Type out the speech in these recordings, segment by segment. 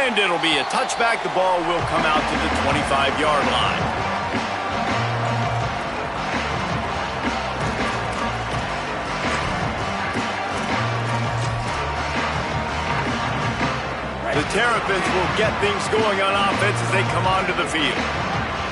And it'll be a touchback. The ball will come out to the 25-yard line. The Terrapins will get things going on offense as they come onto the field.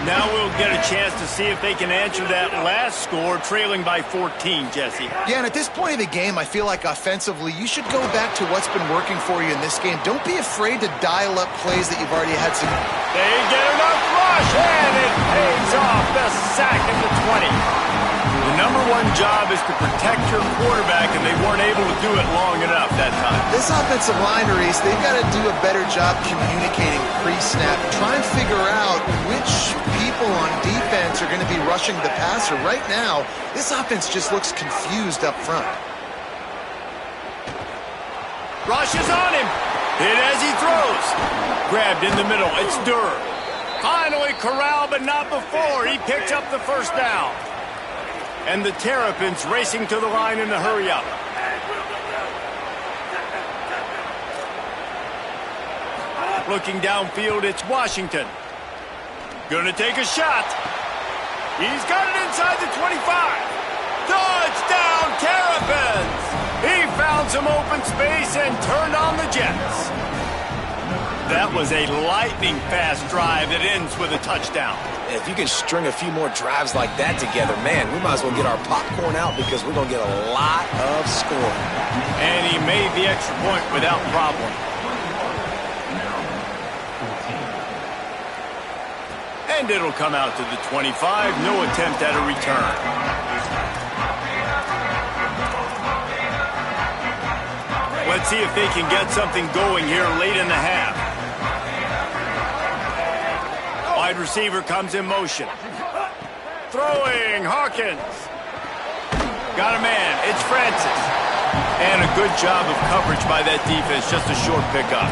Now we'll get a chance to see if they can answer that last score, trailing by 14, Jesse. Yeah, and at this point of the game, I feel like offensively, you should go back to what's been working for you in this game. Don't be afraid to dial up plays that you've already had some... They get enough rush, and it pays off. The sack at the 20. The number one job is to protect your quarterback, and they weren't able to do it long enough that time. This offensive line, Reese, they've got to do a better job communicating pre-snap. Try and figure out which people on defense are going to be rushing the passer. Right now, this offense just looks confused up front. Rush is on him. Hit as he throws. Grabbed in the middle. It's Durr. Finally corralled, but not before. He picks up the first down. And the Terrapins racing to the line in the hurry-up. Looking downfield, it's Washington. Gonna take a shot. He's got it inside the 25. Touchdown, Terrapins! He found some open space and turned on the Jets. That was a lightning-fast drive that ends with a touchdown. If you can string a few more drives like that together, man, we might as well get our popcorn out because we're going to get a lot of scoring. And he made the extra point without problem. And it'll come out to the 25. No attempt at a return. Let's see if they can get something going here late in the half. Wide receiver comes in motion. Throwing, Hawkins. Got a man, it's Francis. And a good job of coverage by that defense, just a short pickup.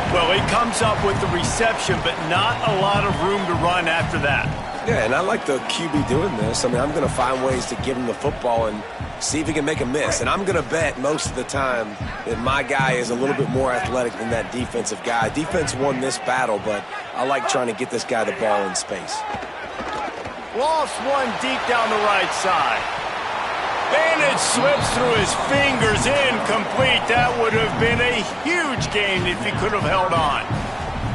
Well, he comes up with the reception, but not a lot of room to run after that. Yeah, and I like the QB doing this. I mean, I'm going to find ways to give him the football and see if he can make a miss. And I'm going to bet most of the time that my guy is a little bit more athletic than that defensive guy. Defense won this battle, but I like trying to get this guy the ball in space. Lost one deep down the right side. And it slips through his fingers, incomplete. That would have been a huge gain if he could have held on.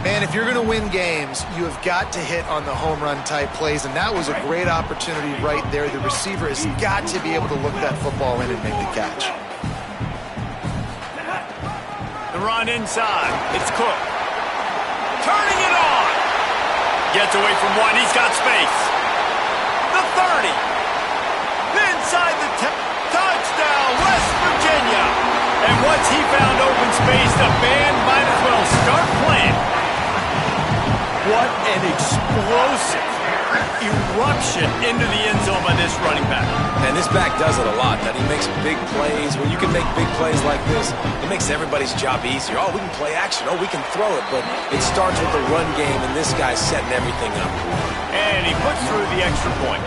Man, if you're going to win games, you have got to hit on the home run type plays, and that was a great opportunity right there. The receiver has got to be able to look that football in and make the catch. The run inside. It's Cook. Turning it on. Gets away from one. He's got space. The 30. Inside the 10. Touchdown, West Virginia. And once he found open space, the band might as well start playing. What an explosive eruption into the end zone by this running back. And this back does it a lot, that he makes big plays. When you can make big plays like this, it makes everybody's job easier. Oh, we can play action. Oh, we can throw it. But it starts with the run game, and this guy's setting everything up. And he puts through the extra point.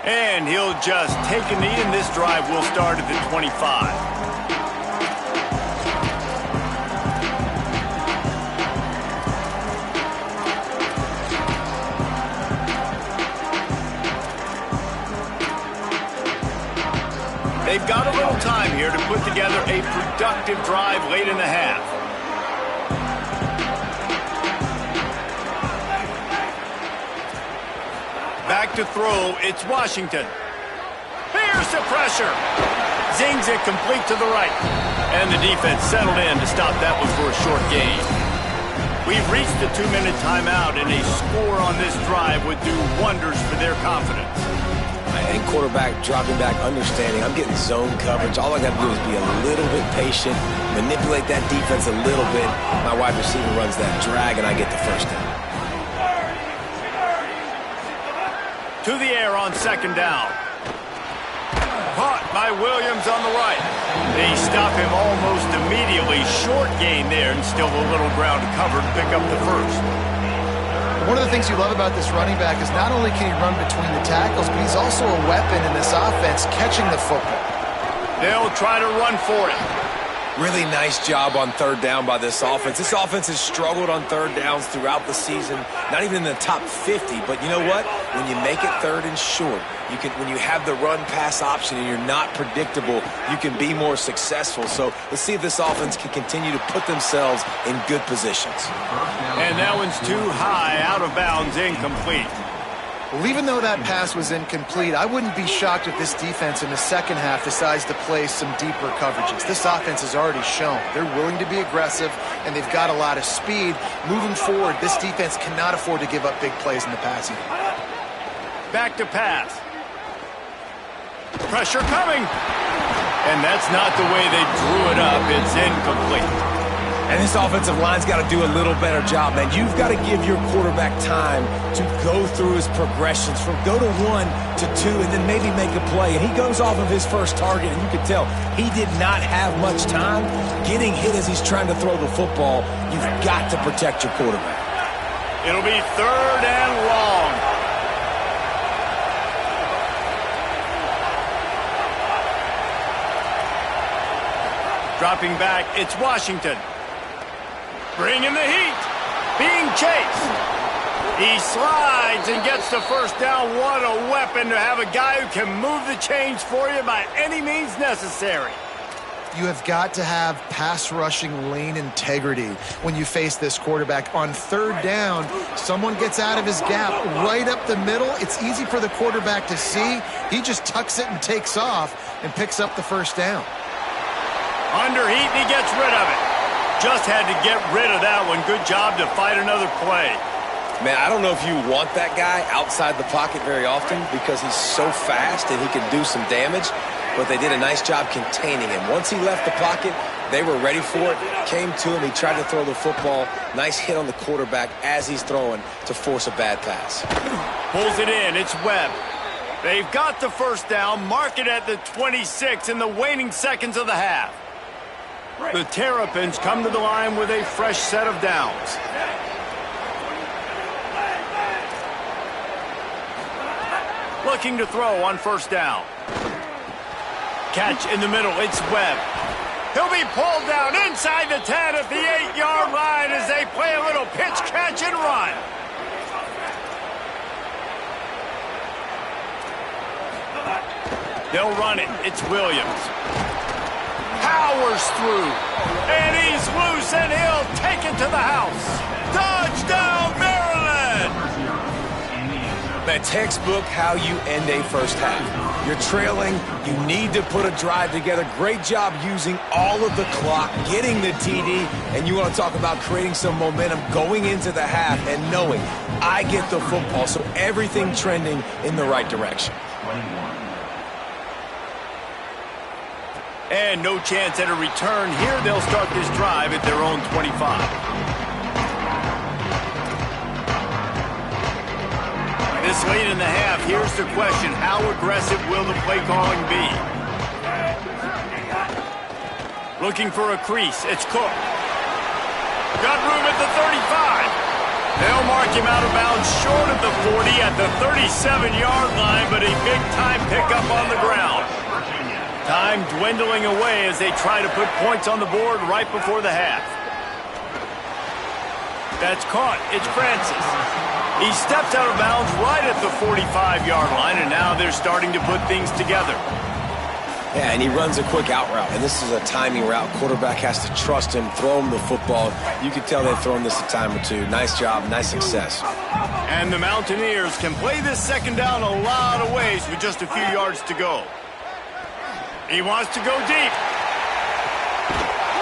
And he'll just take a knee, and this drive will start at the 25. They've got a little time here to put together a productive drive late in the half. Back to throw, it's Washington. Here's the pressure. Zings it complete to the right. And the defense settled in to stop that one for a short gain. We've reached the 2-minute timeout, and a score on this drive would do wonders for their confidence. I think quarterback dropping back, understanding I'm getting zone coverage. All I got to do is be a little bit patient, manipulate that defense a little bit. My wide receiver runs that drag, and I get the first down. To the air on second down. Caught by Williams on the right. They stop him almost immediately. Short gain there, and still a little ground to cover to pick up the first. One of the things you love about this running back is not only can he run between the tackles, but he's also a weapon in this offense catching the football. They'll try to run for it. Really nice job on third down by this offense. This offense has struggled on third downs throughout the season, not even in the top 50. But you know what? When you make it third and short, when you have the run-pass option and you're not predictable, you can be more successful. So let's see if this offense can continue to put themselves in good positions. And that one's too high, out of bounds, incomplete. Well, even though that pass was incomplete, I wouldn't be shocked if this defense in the second half decides to play some deeper coverages. This offense has already shown they're willing to be aggressive, and they've got a lot of speed. Moving forward, this defense cannot afford to give up big plays in the passing. Back to pass. Pressure coming. And that's not the way they drew it up. It's incomplete. And this offensive line's got to do a little better job, man. You've got to give your quarterback time to go through his progressions from go to 1 to 2 and then maybe make a play. And he goes off of his first target, and you can tell he did not have much time getting hit as he's trying to throw the football. You've got to protect your quarterback. It'll be third and long. Dropping back, it's Washington. Bringing the heat. Being chased. He slides and gets the first down. What a weapon to have a guy who can move the chains for you by any means necessary. You have got to have pass rushing lane integrity when you face this quarterback. On third down, someone gets out of his gap right up the middle. It's easy for the quarterback to see. He just tucks it and takes off and picks up the first down. Under heat, and he gets rid of it. Just had to get rid of that one. Good job to fight another play. Man, I don't know if you want that guy outside the pocket very often because he's so fast and he can do some damage, but they did a nice job containing him. Once he left the pocket, they were ready for it, came to him, he tried to throw the football. Nice hit on the quarterback as he's throwing to force a bad pass. Pulls it in, it's Webb. They've got the first down, mark it at the 26 in the waning seconds of the half. The Terrapins come to the line with a fresh set of downs. Looking to throw on first down. Catch in the middle, it's Webb. He'll be pulled down inside the 10 at the 8-yard line as they play a little pitch, catch, and run. They'll run it, it's Williams. Powers through, and he's loose, and he'll take it to the house. Touchdown, Maryland! Man, textbook how you end a first half. You're trailing, you need to put a drive together. Great job using all of the clock, getting the TD, and you want to talk about creating some momentum going into the half and knowing I get the football, so everything trending in the right direction. And no chance at a return here. They'll start this drive at their own 25. This late in the half, here's the question. How aggressive will the play calling be? Looking for a crease. It's Cook. Got room at the 35. They'll mark him out of bounds short of the 40 at the 37-yard line, but a big-time pickup on the ground. Time dwindling away as they try to put points on the board right before the half. That's caught. It's Francis. He steps out of bounds right at the 45-yard line, and now they're starting to put things together. Yeah, and he runs a quick out route, and this is a timing route. Quarterback has to trust him, throw him the football. You can tell they've thrown this a time or two. Nice job, nice success. And the Mountaineers can play this second down a lot of ways with just a few yards to go. He wants to go deep.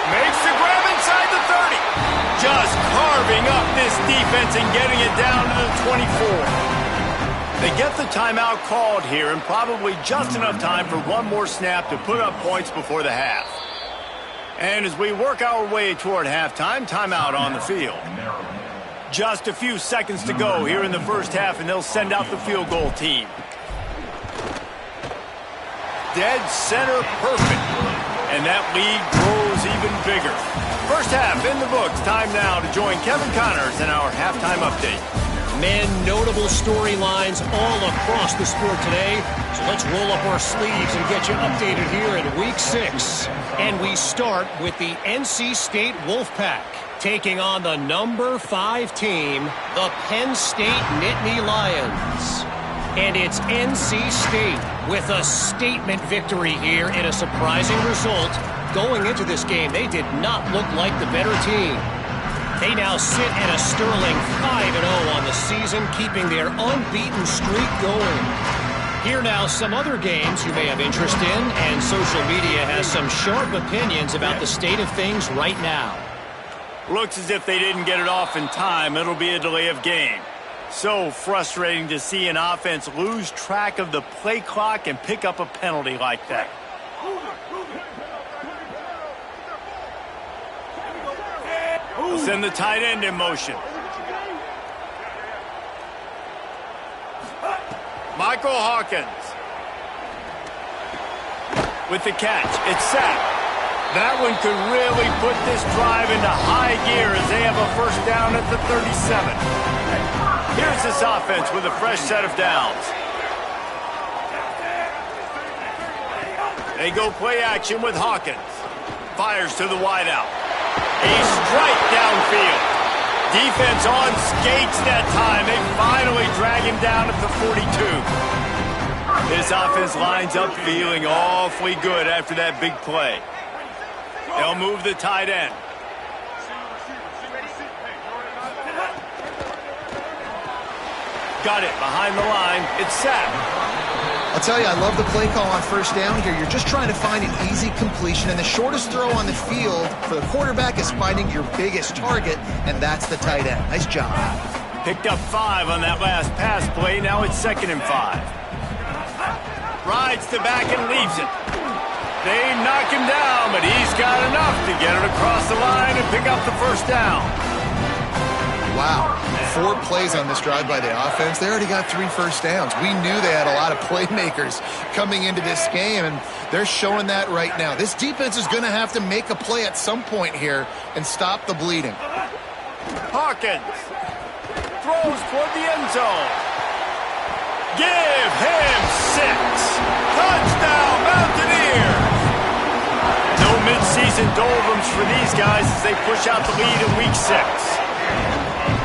Makes the grab inside the 30. Just carving up this defense and getting it down to the 24. They get the timeout called here and probably just enough time for one more snap to put up points before the half. And as we work our way toward halftime, timeout on the field. Just a few seconds to go here in the first half, and they'll send out the field goal team. Dead center perfect. And that lead grows even bigger. First half in the books. Time now to join Kevin Connors in our halftime update. Men, notable storylines all across the sport today. So let's roll up our sleeves and get you updated here in Week 6. And we start with the NC State Wolfpack taking on the number 5 team, the Penn State Nittany Lions. And it's NC State with a statement victory here in a surprising result. Going into this game, they did not look like the better team. They now sit at a sterling 5-0 on the season, keeping their unbeaten streak going. Here now, some other games you may have interest in, and social media has some sharp opinions about the state of things right now. Looks as if they didn't get it off in time. It'll be a delay of game. So frustrating to see an offense lose track of the play clock and pick up a penalty like that. We'll send the tight end in motion. Michael Hawkins. With the catch, it's sacked. That one could really put this drive into high gear as they have a first down at the 37. Here's this offense with a fresh set of downs. They go play action with Hawkins. Fires to the wideout. A strike downfield. Defense on skates that time. They finally drag him down at the 42. This offense lines up feeling awfully good after that big play. They'll move the tight end. Got it behind the line. It's sacked. I'll tell you, I love the play call on first down here. You're just trying to find an easy completion, and the shortest throw on the field for the quarterback is finding your biggest target, and that's the tight end. Nice job. Picked up 5 on that last pass play. Now it's 2nd and 5. Rides the back and leaves it. They knock him down, but he's got enough to get it across the line and pick up the first down. Wow, 4 plays on this drive by the offense. They already got 3 first downs. We knew they had a lot of playmakers coming into this game, and they're showing that right now. This defense is going to have to make a play at some point here and stop the bleeding. Hawkins throws toward the end zone. Give him 6. Touchdown, Mountaineers. No midseason doldrums for these guys as they push out the lead in Week 6.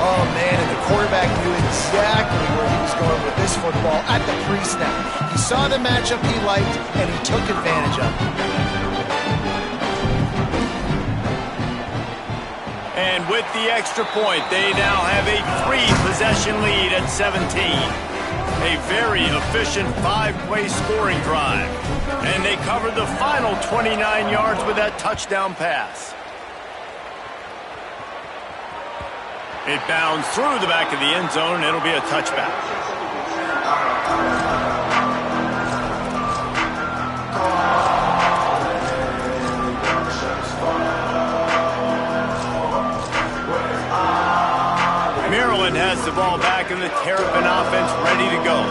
Oh, man, and the quarterback knew exactly where he was going with this football at the pre-snap. He saw the matchup he liked, and he took advantage of it. And with the extra point, they now have a 3-possession lead at 17. A very efficient 5-play scoring drive. And they covered the final 29 yards with that touchdown pass. It bounds through the back of the end zone, and it'll be a touchback. Maryland has the ball back in the Terrapin offense ready to go.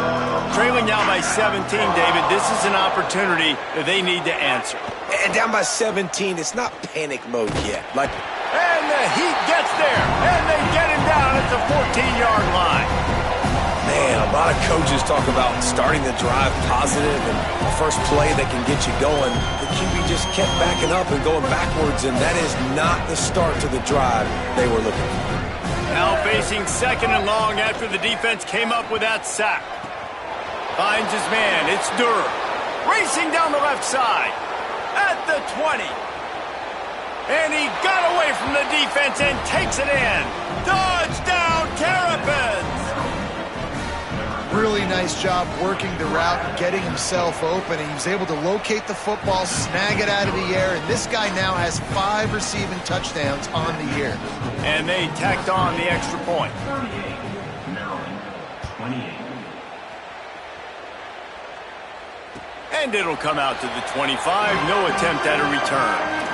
Trailing now by 17, David, this is an opportunity that they need to answer. And down by 17, it's not panic mode yet. And the Heat gets there, and they get him down at the 14-yard line. Man, a lot of coaches talk about starting the drive positive and the first play that can get you going. The QB just kept backing up and going backwards, and that is not the start to the drive they were looking for. Now facing 2nd and long after the defense came up with that sack. Finds his man. It's Durr. Racing down the left side. At the 20. And he got away from the defense and takes it in. Touchdown, Terrapins! Really nice job working the route and getting himself open. He was able to locate the football, snag it out of the air, and this guy now has 5 receiving touchdowns on the year. And they tacked on the extra point. 38, Maryland, 28. And it'll come out to the 25. No attempt at a return.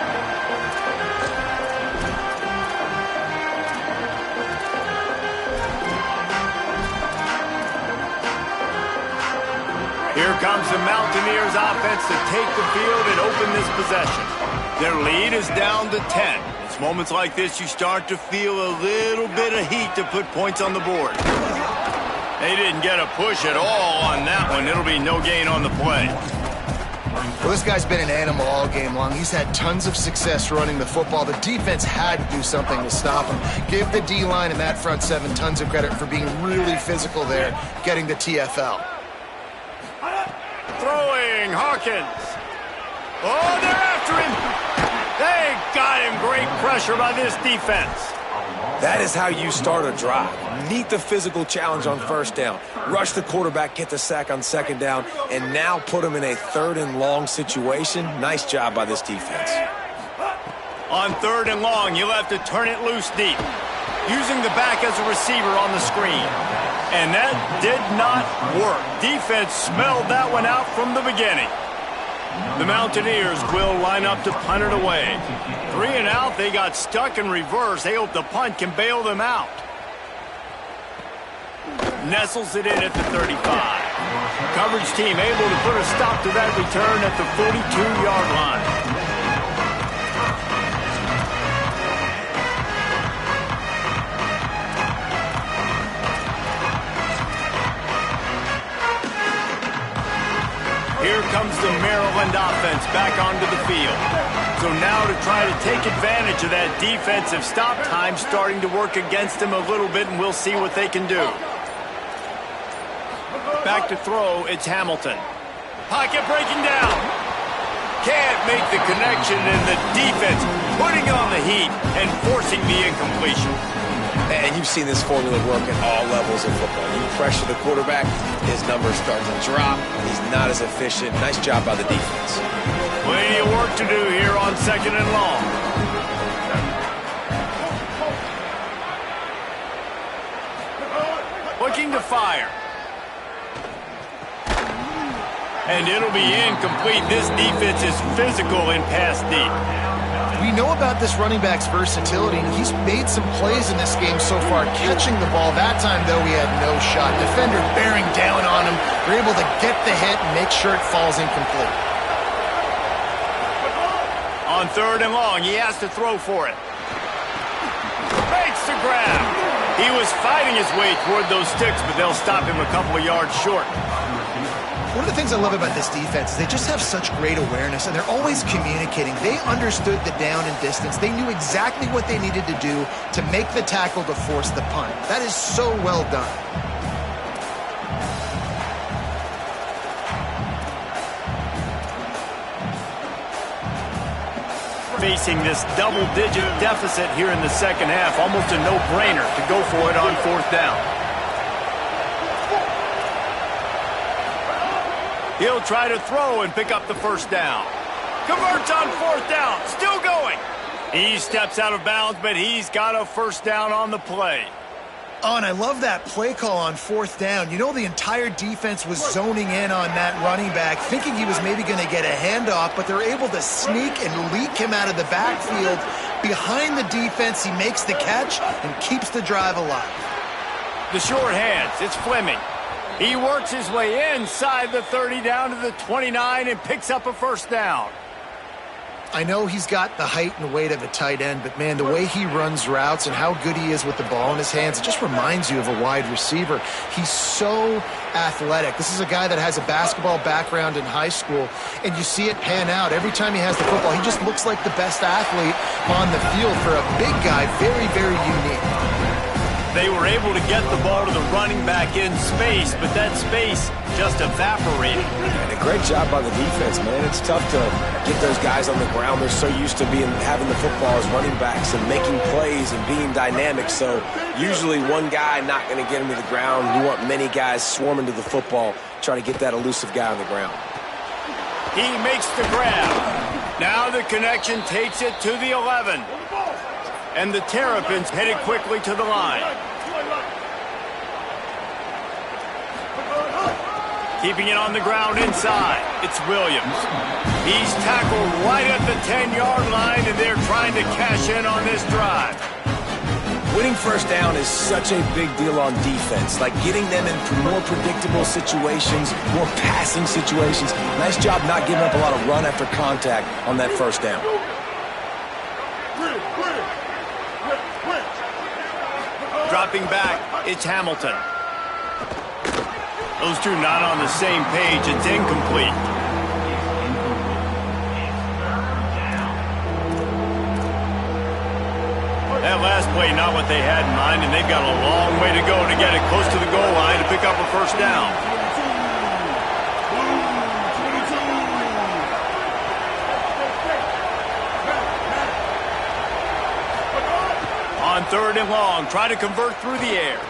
Here comes the Mountaineers offense to take the field and open this possession. Their lead is down to 10. It's moments like this you start to feel a little bit of heat to put points on the board. They didn't get a push at all on that one. It'll be no gain on the play. Well, this guy's been an animal all game long. He's had tons of success running the football. The defense had to do something to stop him. Give the D-line and that front seven tons of credit for being really physical there, getting the TFL. Throwing, Hawkins. Oh, they're after him. They got him. Great pressure by this defense. That is how you start a drive. Meet the physical challenge on first down. Rush the quarterback, get the sack on second down, and now put him in a 3rd and long situation. Nice job by this defense. On 3rd and long, you'll have to turn it loose deep, using the back as a receiver on the screen. And that did not work. Defense smelled that one out from the beginning. The Mountaineers will line up to punt it away. 3 and out, they got stuck in reverse. They hope the punt can bail them out. Nestles it in at the 35. Coverage team able to put a stop to that return at the 42-yard line. Here comes the Maryland offense back onto the field. So now to try to take advantage of that defensive stop time starting to work against them a little bit, and we'll see what they can do. Back to throw, it's Hamilton. Pocket breaking down. Can't make the connection, and the defense putting on the heat and forcing the incompletion. And you've seen this formula work at all levels of football. You pressure the quarterback, his numbers start to drop, he's not as efficient. Nice job by the defense. Plenty of work to do here on 2nd and long. Looking to fire. And it'll be incomplete. This defense is physical in pass deep. We know about this running back's versatility, and he's made some plays in this game so far, catching the ball. That time, though, he had no shot. Defender bearing down on him. They're able to get the hit and make sure it falls incomplete. On 3rd and long, he has to throw for it. Makes the grab. He was fighting his way toward those sticks, but they'll stop him a couple of yards short. One of the things I love about this defense is they just have such great awareness, and they're always communicating. They understood the down and distance. They knew exactly what they needed to do to make the tackle to force the punt. That is so well done. Facing this double-digit deficit here in the second half, almost a no-brainer to go for it on 4th down. He'll try to throw and pick up the 1st down. Converts on 4th down. Still going. He steps out of bounds, but he's got a 1st down on the play. Oh, and I love that play call on 4th down. You know, the entire defense was zoning in on that running back, thinking he was maybe going to get a handoff, but they're able to sneak and leak him out of the backfield. Behind the defense, he makes the catch and keeps the drive alive. The short hands, it's Fleming. He works his way inside the 30 down to the 29 and picks up a 1st down. I know he's got the height and weight of a tight end, but man, the way he runs routes and how good he is with the ball in his hands, it just reminds you of a wide receiver. He's so athletic. This is a guy that has a basketball background in high school, and you see it pan out. Every time he has the football, he just looks like the best athlete on the field. For a big guy, very, very unique. They were able to get the ball to the running back in space, but that space just evaporated. And a great job by the defense, man. It's tough to get those guys on the ground. They're so used to having the football as running backs and making plays and being dynamic. So usually one guy not going to get him to the ground. You want many guys swarming to the football, trying to get that elusive guy on the ground. He makes the grab. Now the connection takes it to the 11. And the Terrapins headed quickly to the line. Keeping it on the ground inside, it's Williams. He's tackled right at the 10-yard line, and they're trying to cash in on this drive. Winning 1st down is such a big deal on defense, like getting them in more predictable situations, more passing situations. Nice job not giving up a lot of run after contact on that 1st down. Dropping back, it's Hamilton. Those two not on the same page. It's incomplete. That last play, not what they had in mind, and they've got a long way to go to get it close to the goal line to pick up a first down. On 3rd and long, try to convert through the air.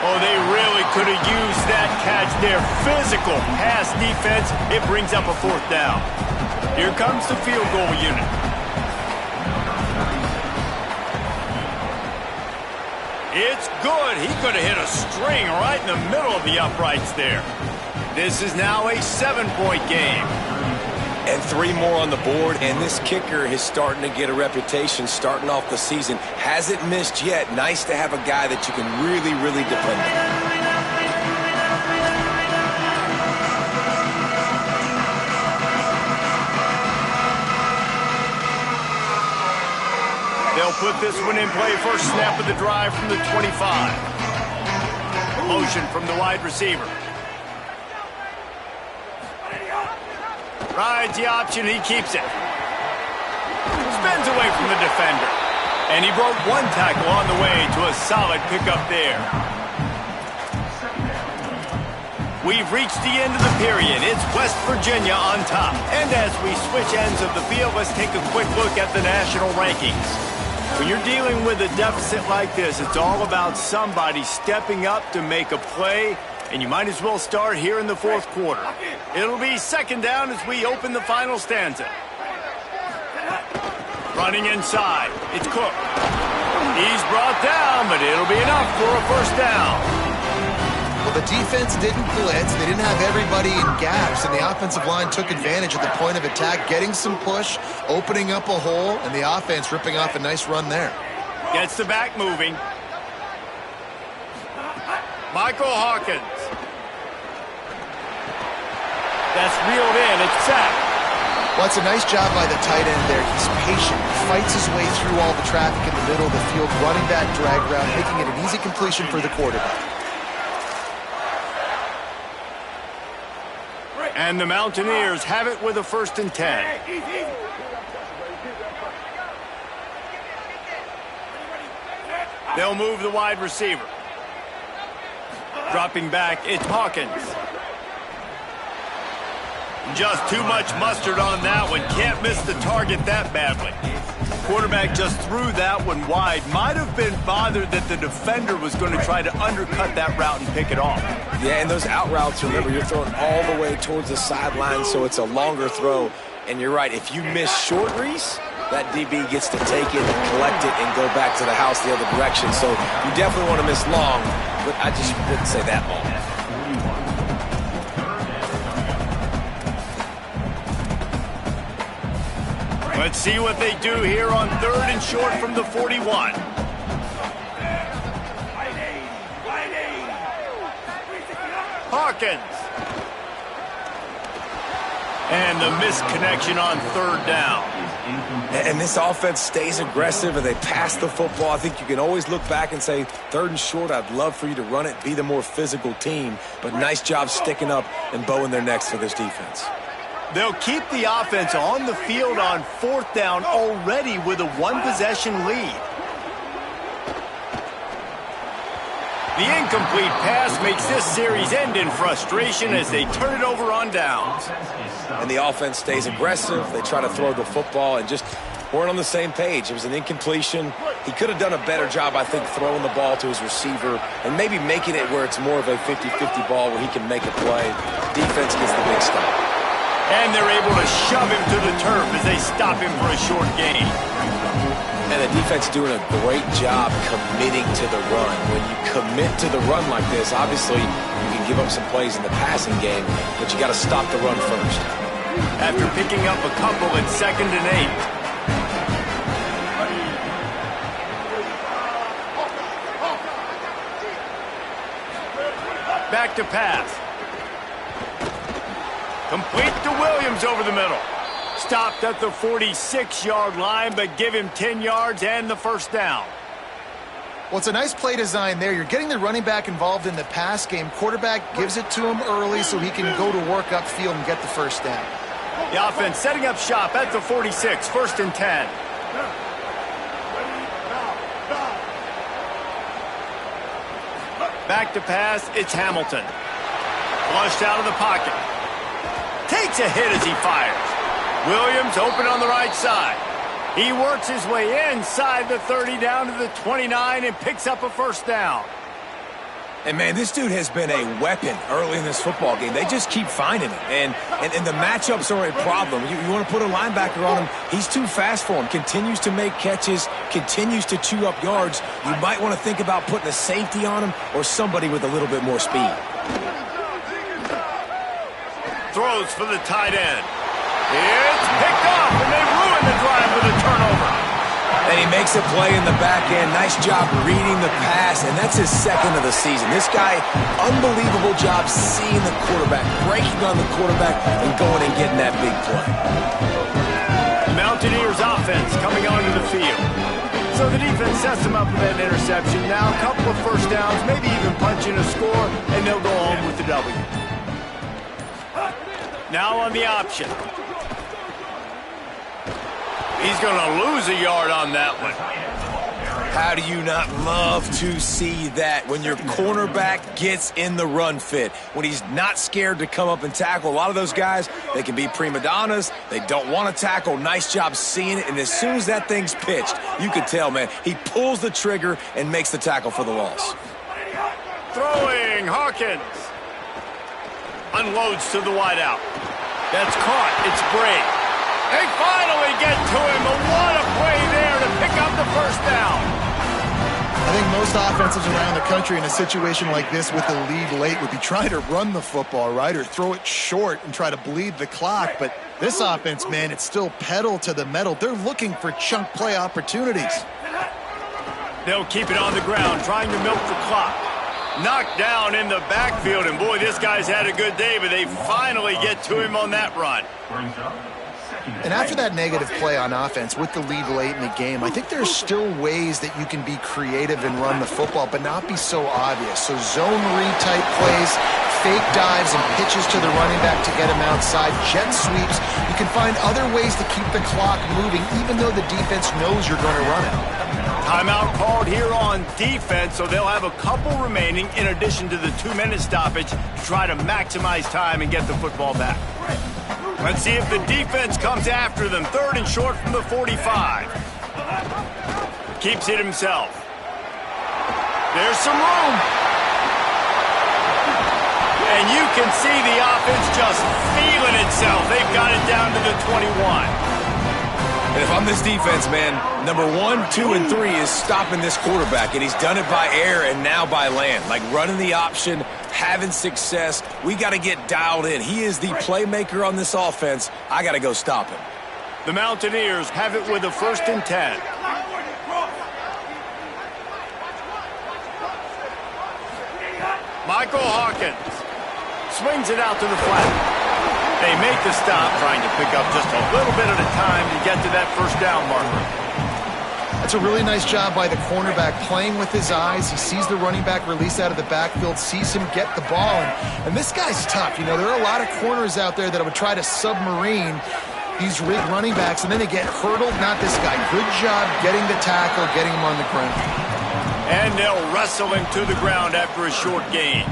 Oh, they really could have used that catch there. Physical pass defense. It brings up a 4th down. Here comes the field goal unit. It's good. He could have hit a string right in the middle of the uprights there. This is now a 7-point game. And 3 more on the board, and this kicker is starting to get a reputation starting off the season. Hasn't missed yet. Nice to have a guy that you can really, really depend on. They'll put this one in play. First snap of the drive from the 25. Motion from the wide receiver. Rides the option, he keeps it. Spins away from the defender. And he broke 1 tackle on the way to a solid pickup there. We've reached the end of the period. It's West Virginia on top. And as we switch ends of the field, let's take a quick look at the national rankings. When you're dealing with a deficit like this, it's all about somebody stepping up to make a play. And you might as well start here in the 4th quarter. It'll be 2nd down as we open the final stanza. Running inside. It's Cook. He's brought down, but it'll be enough for a first down. Well, the defense didn't blitz. They didn't have everybody in gaps, and the offensive line took advantage at the point of attack, getting some push, opening up a hole, and the offense ripping off a nice run there. Gets the back moving. Michael Hawkins. That's reeled in. It's sacked. Well, it's a nice job by the tight end there. He's patient. He fights his way through all the traffic in the middle of the field, running that drag route, making it an easy completion for the quarterback. And the Mountaineers have it with a 1st and 10. They'll move the wide receiver. Dropping back, it's Hawkins. Just too much mustard on that one. Can't miss the target that badly. Quarterback just threw that one wide. Might have been bothered that the defender was going to try to undercut that route and pick it off. Yeah, and those out routes, remember, you're throwing all the way towards the sideline, so it's a longer throw. And you're right, if you miss short, Reese, that DB gets to take it and collect it and go back to the house the other direction. So you definitely want to miss long, but I just wouldn't say that long. Let's see what they do here on 3rd and short from the 41. Hawkins. And the misconnection on 3rd down. And this offense stays aggressive and they pass the football. I think you can always look back and say, 3rd and short, I'd love for you to run it, be the more physical team. But nice job sticking up and bowing their necks for this defense. They'll keep the offense on the field on 4th down already with a 1-possession lead. The incomplete pass makes this series end in frustration as they turn it over on downs. And the offense stays aggressive. They try to throw the football and just weren't on the same page. It was an incompletion. He could have done a better job, I think, throwing the ball to his receiver and maybe making it where it's more of a 50-50 ball where he can make a play. Defense gets the big stop. And they're able to shove him to the turf as they stop him for a short gain. And the defense doing a great job committing to the run. When you commit to the run like this, obviously you can give up some plays in the passing game, but you got to stop the run first. After picking up a couple at 2nd and 8. Back to pass. Complete to Williams over the middle. Stopped at the 46-yard line, but give him 10 yards and the first down. Well, it's a nice play design there. You're getting the running back involved in the pass game. Quarterback gives it to him early so he can go to work upfield and get the first down. The offense setting up shop at the 46, 1st and 10. Back to pass, it's Hamilton. Flushed out of the pocket. Takes a hit as he fires. Williams open on the right side. He works his way inside the 30 down to the 29 and picks up a first down. And, man, this dude has been a weapon early in this football game. They just keep finding it. And the matchups are a problem. You want to put a linebacker on him, he's too fast for him. Continues to make catches, continues to chew up yards. You might want to think about putting a safety on him or somebody with a little bit more speed. Throws for the tight end. It's picked off, and they ruin the drive with a turnover. And he makes a play in the back end. Nice job reading the pass, and that's his second of the season. This guy, unbelievable job seeing the quarterback, breaking on the quarterback, and going and getting that big play. Mountaineers offense coming onto the field. So the defense sets them up with that interception. Now a couple of first downs, maybe even punching a score, and they'll go home with the W. Now on the option. He's going to lose a yard on that one. How do you not love to see that when your cornerback gets in the run fit, when he's not scared to come up and tackle? A lot of those guys, they can be prima donnas. They don't want to tackle. Nice job seeing it. And as soon as that thing's pitched, you can tell, man, he pulls the trigger and makes the tackle for the loss. Throwing, Hawkins. Unloads to the wideout. That's caught. It's Brady. They finally get to him, but what a play there to pick up the first down. I think most offenses around the country in a situation like this with the lead late would be trying to run the football, right, or throw it short and try to bleed the clock. But this offense, man, it's still pedal to the metal. They're looking for chunk play opportunities. They'll keep it on the ground, trying to milk the clock. Knocked down in the backfield, and boy, this guy's had a good day, but they finally get to him on that run. And after that negative play on offense with the lead late in the game, I think there's still ways that you can be creative and run the football, but not be so obvious. So zone read type plays, fake dives and pitches to the running back to get him outside, jet sweeps. You can find other ways to keep the clock moving, even though the defense knows you're going to run it. Timeout called here on defense, so they'll have a couple remaining in addition to the 2-minute stoppage to try to maximize time and get the football back. Let's see if the defense comes after them. 3rd and short from the 45. Keeps it himself. There's some room. And you can see the offense just feeling itself. They've got it down to the 21. And if I'm this defense, man, number 1, 2, and 3 is stopping this quarterback, and he's done it by air and now by land. Like running the option, having success. We got to get dialed in. He is the playmaker on this offense. I got to go stop him. The Mountaineers have it with a 1st and 10. Michael Hawkins swings it out to the flat. They make the stop, trying to pick up just a little bit at a time to get to that first down marker. That's a really nice job by the cornerback, playing with his eyes. He sees the running back release out of the backfield, sees him get the ball. And this guy's tough. You know, there are a lot of corners out there that would try to submarine these running backs, and then they get hurdled. Not this guy. Good job getting the tackle, getting him on the ground. And they'll wrestle him to the ground after a short gain.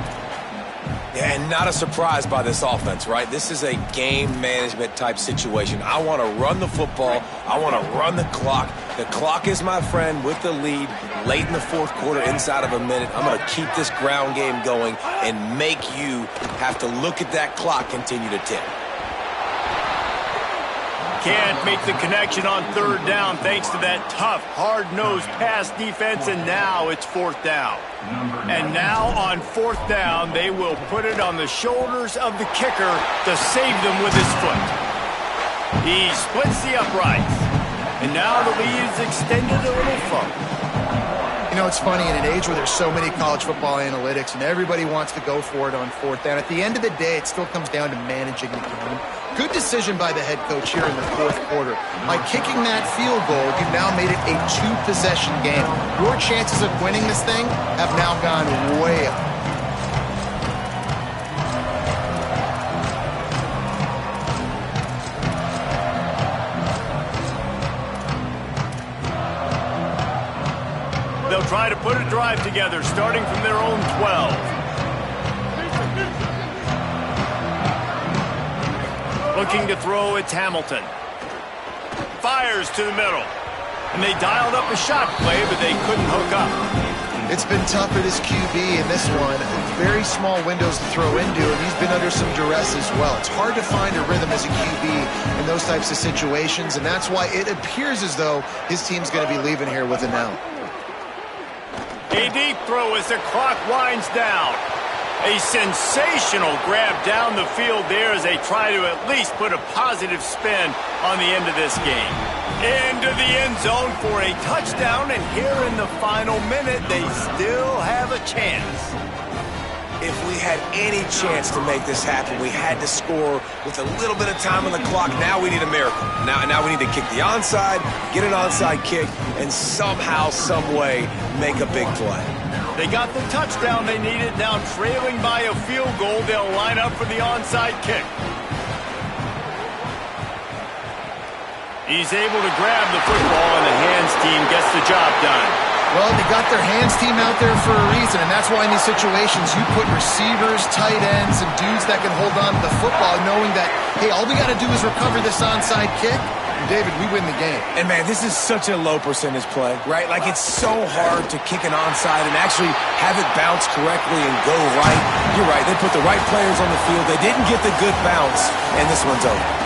Yeah, and not a surprise by this offense, right? This is a game management type situation. I want to run the football. I want to run the clock. The clock is my friend with the lead late in the 4th quarter, inside of a minute. I'm going to keep this ground game going and make you have to look at that clock continue to tick. Can't make the connection on 3rd down thanks to that tough, hard-nosed pass defense, and now it's 4th down. And now on 4th down, they will put it on the shoulders of the kicker to save them with his foot. He splits the uprights, and now the lead is extended a little further. You know, it's funny, in an age where there's so many college football analytics and everybody wants to go for it on fourth down, at the end of the day, it still comes down to managing the game. Good decision by the head coach here in the fourth quarter. By kicking that field goal, you've now made it a two-possession game. Your chances of winning this thing have now gone way up. They'll try to put a drive together, starting from their own 12. Looking to throw, it's Hamilton. Fires to the middle. And they dialed up a shot play, but they couldn't hook up. It's been tough for this QB in this one. Very small windows to throw into, and he's been under some duress as well. It's hard to find a rhythm as a QB in those types of situations, and that's why it appears as though his team's going to be leaving here with an out. A deep throw as the clock winds down. A sensational grab down the field there as they try to at least put a positive spin on the end of this game. Into the end zone for a touchdown, and here in the final minute, they still have a chance. If we had any chance to make this happen, we had to score with a little bit of time on the clock. Now we need a miracle. Now we need to kick the onside, get an onside kick, and somehow, some way, make a big play. They got the touchdown they needed. Now trailing by a field goal, they'll line up for the onside kick. He's able to grab the football, and the hands team gets the job done. Well, they got their hands team out there for a reason, and that's why in these situations you put receivers, tight ends, and dudes that can hold on to the football, knowing that, hey, all we got to do is recover this onside kick, and David, we win the game. And, man, this is such a low percentage play, right? Like, it's so hard to kick an onside and actually have it bounce correctly and go right. You're right. They put the right players on the field. They didn't get the good bounce, and this one's over.